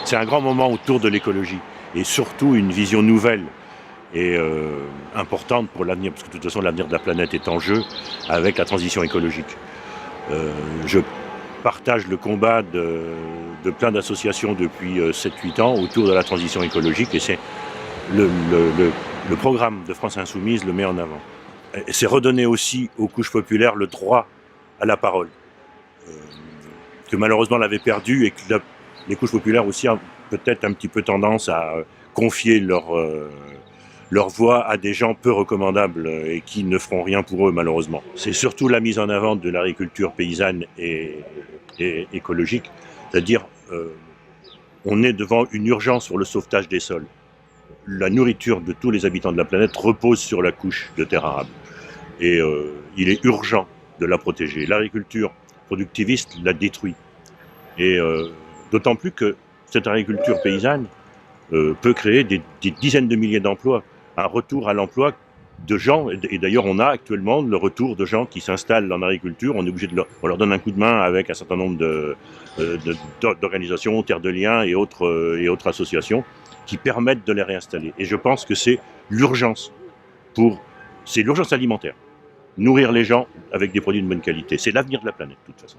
C'est un grand moment autour de l'écologie et surtout une vision nouvelle et importante pour l'avenir, parce que de toute façon l'avenir de la planète est en jeu avec la transition écologique. Je partage le combat de plein d'associations depuis 7-8 ans autour de la transition écologique et c'est le programme de France Insoumise le met en avant. Et c'est redonner aussi aux couches populaires le droit à la parole, que malheureusement on l'avait perdu et que les couches populaires aussi ont peut-être un petit peu tendance à confier leur voix à des gens peu recommandables et qui ne feront rien pour eux malheureusement. C'est surtout la mise en avant de l'agriculture paysanne et écologique, c'est-à-dire on est devant une urgence sur le sauvetage des sols. La nourriture de tous les habitants de la planète repose sur la couche de terre arable et il est urgent de la protéger. L'agriculture productiviste la détruit et d'autant plus que cette agriculture paysanne peut créer des dizaines de milliers d'emplois, un retour à l'emploi de gens, et d'ailleurs on a actuellement le retour de gens qui s'installent en agriculture, on est obligé on leur donne un coup de main avec un certain nombre d'organisations, Terre de Liens et autres associations qui permettent de les réinstaller. Et je pense que c'est l'urgence alimentaire. Nourrir les gens avec des produits de bonne qualité, c'est l'avenir de la planète de toute façon.